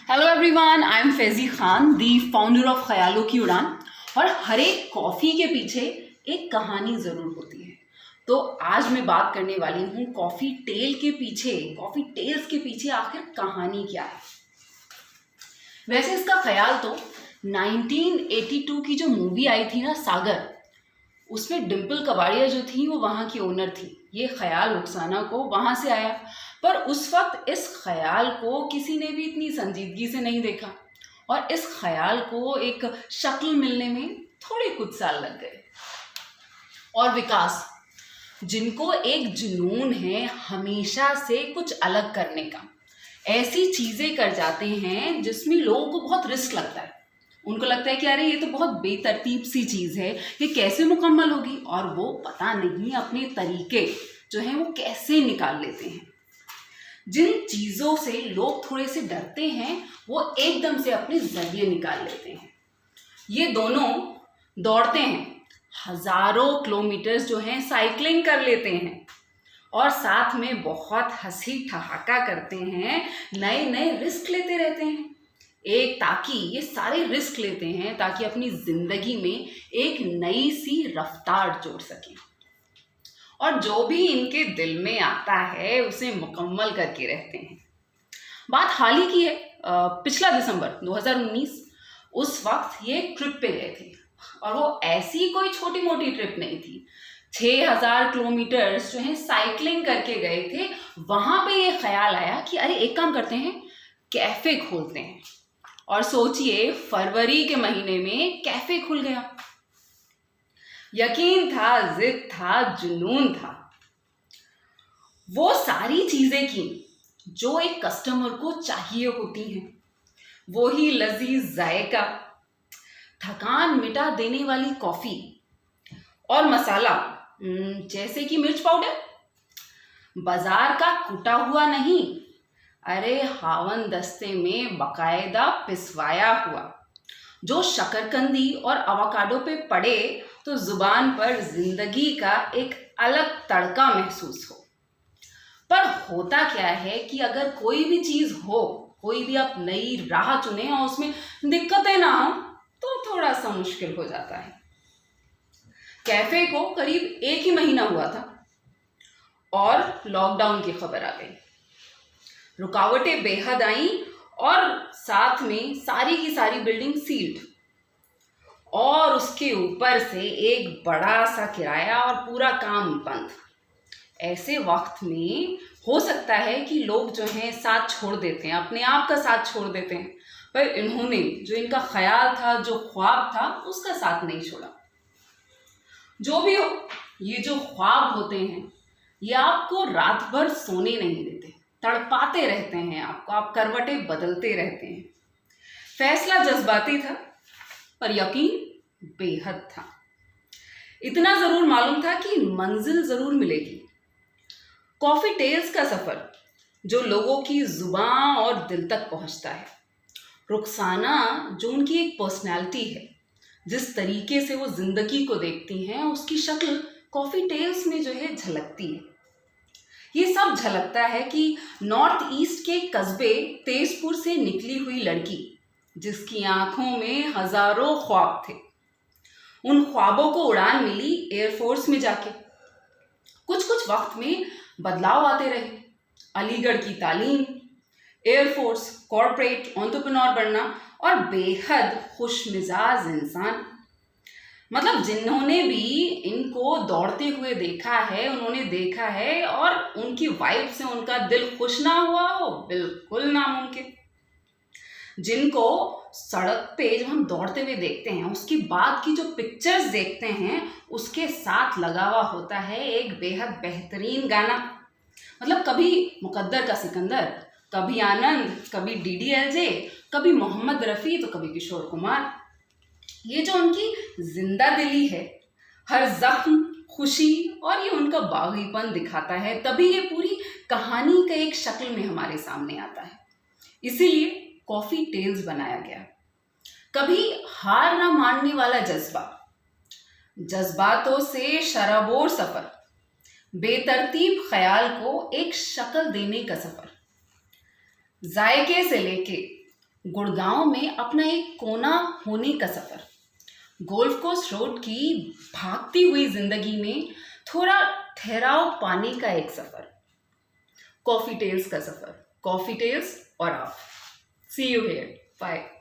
Hello everyone, I am Faizi Khan, the founder of ख्यालों की उड़ान। और हर एक कॉफ़ी के पीछे एक कहानी ज़रूर होती है। तो आज मैं बात करने वाली हूँ कॉफ़ी टेल्स के पीछे आखिर कहानी क्या है। वैसे इसका ख्याल तो 1982 की जो मूवी आई थी ना, सागर, उसमें डिम्पल कबाड़िया जो थी वो वहाँ की ओनर थी। ये ख्याल रुखसाना को वहाँ से आया, पर उस वक्त इस ख्याल को किसी ने भी इतनी संजीदगी से नहीं देखा और इस ख्याल को एक शक्ल मिलने में थोड़े कुछ साल लग गए। और विकास, जिनको एक जुनून है हमेशा से कुछ अलग करने का, ऐसी चीज़ें कर जाते हैं जिसमें लोगों को बहुत रिस्क लगता है। उनको लगता है कि अरे ये तो बहुत बेतरतीब सी चीज़ है, ये कैसे मुकम्मल होगी, और वो पता नहीं अपने तरीके जो हैं वो कैसे निकाल लेते हैं। जिन चीज़ों से लोग थोड़े से डरते हैं वो एकदम से अपने जरिए निकाल लेते हैं। ये दोनों दौड़ते हैं, हज़ारों किलोमीटर्स जो हैं साइकिलिंग कर लेते हैं और साथ में बहुत हंसी ठहाका करते हैं, नए नए रिस्क लेते रहते हैं। ताकि ये सारे रिस्क लेते हैं ताकि अपनी ज़िंदगी में एक नई सी रफ्तार जोड़ सकें और जो भी इनके दिल में आता है उसे मुकम्मल करके रहते हैं। बात हाल ही की है, पिछला दिसंबर 2019, उस वक्त ये ट्रिप पे गए थे और वो ऐसी कोई छोटी मोटी ट्रिप नहीं थी। 6000 किलोमीटर्स जो है साइकिलिंग करके गए थे। वहाँ पे ये ख्याल आया कि अरे एक काम करते हैं, कैफ़े खोलते हैं। और सोचिए, फरवरी के महीने में कैफ़े खुल गया। यकीन था, जिद था, जुनून था, वो सारी चीज़ें की जो एक कस्टमर को चाहिए होती हैं। वो ही लजीज जायका, थकान मिटा देने वाली कॉफ़ी और मसाला, जैसे कि मिर्च पाउडर, बाजार का कुटा हुआ नहीं, अरे हावन दस्ते में बकायदा पिसवाया हुआ, जो शकरकंदी और अवाकाडो पे पड़े तो जुबान पर जिंदगी का एक अलग तड़का महसूस हो। पर होता क्या है कि अगर कोई भी चीज़ हो, कोई भी आप नई राह चुने और उसमें दिक्कतें ना हो तो थोड़ा सा मुश्किल हो जाता है। कैफ़े को करीब 1 ही महीना हुआ था और लॉकडाउन की खबर आ गई। रुकावटें बेहद आईं और साथ में सारी की सारी बिल्डिंग सील्ड और उसके ऊपर से एक बड़ा सा किराया और पूरा काम बंद। ऐसे वक्त में हो सकता है कि लोग जो हैं साथ छोड़ देते हैं, अपने आप का साथ छोड़ देते हैं, पर इन्होंने जो इनका ख्याल था, जो ख्वाब था, उसका साथ नहीं छोड़ा। जो भी हो, ये जो ख्वाब होते हैं ये आपको रात भर सोने नहीं देते, तड़पाते रहते हैं आपको, आप करवटें बदलते रहते हैं। फैसला जज्बाती था पर यकीन बेहद था। इतना ज़रूर मालूम था कि मंजिल ज़रूर मिलेगी। कॉफ़ी टेल्स का सफ़र जो लोगों की ज़ुबान और दिल तक पहुंचता है। रुखसाना जो उनकी एक पर्सनैलिटी है, जिस तरीके से वो ज़िंदगी को देखती हैं, उसकी शक्ल कॉफ़ी टेल्स में जो है झलकती है। ये सब झलकता है कि नॉर्थ ईस्ट के कस्बे तेजपुर से निकली हुई लड़की, जिसकी आंखों में हज़ारों ख्वाब थे, उन ख्वाबों को उड़ान मिली एयरफोर्स में जाके। कुछ कुछ वक्त में बदलाव आते रहे, अलीगढ़ की तालीम, एयरफोर्स, कॉर्पोरेट एंटरप्रेन्योर बनना और बेहद खुशमिजाज इंसान। मतलब जिन्होंने भी इनको दौड़ते हुए देखा है, उन्होंने देखा है और उनकी वाइब से उनका दिल खुश ना हुआ हो, बिल्कुल नामुमकिन। जिनको सड़क पे जब हम दौड़ते हुए देखते हैं, उसकी बाद की जो पिक्चर्स देखते हैं, उसके साथ लगा हुआ होता है एक बेहद बेहतरीन गाना। मतलब कभी मुकद्दर का सिकंदर, कभी आनंद, कभी DDLJ, कभी मोहम्मद रफ़ी, तो कभी किशोर कुमार। ये जो उनकी जिंदा दिली है, हर जख्म खुशी और ये उनका बागीपन दिखाता है, तभी ये पूरी कहानी का एक शक्ल में हमारे सामने आता है। इसीलिए कॉफ़ी टेल्स बनाया गया। कभी हार ना मानने वाला जज्बा, जज्बातों से शराबोर सफ़र, बेतरतीब ख्याल को एक शक्ल देने का सफ़र, जायके से लेके गुड़गांव में अपना एक कोना होने का सफ़र, गोल्फ कोर्स रोड की भागती हुई जिंदगी में थोड़ा ठहराव पाने का एक सफ़र, कॉफ़ी टेल्स का सफ़र, कॉफ़ी टेल्स और आप। सी यू हियर, बाय।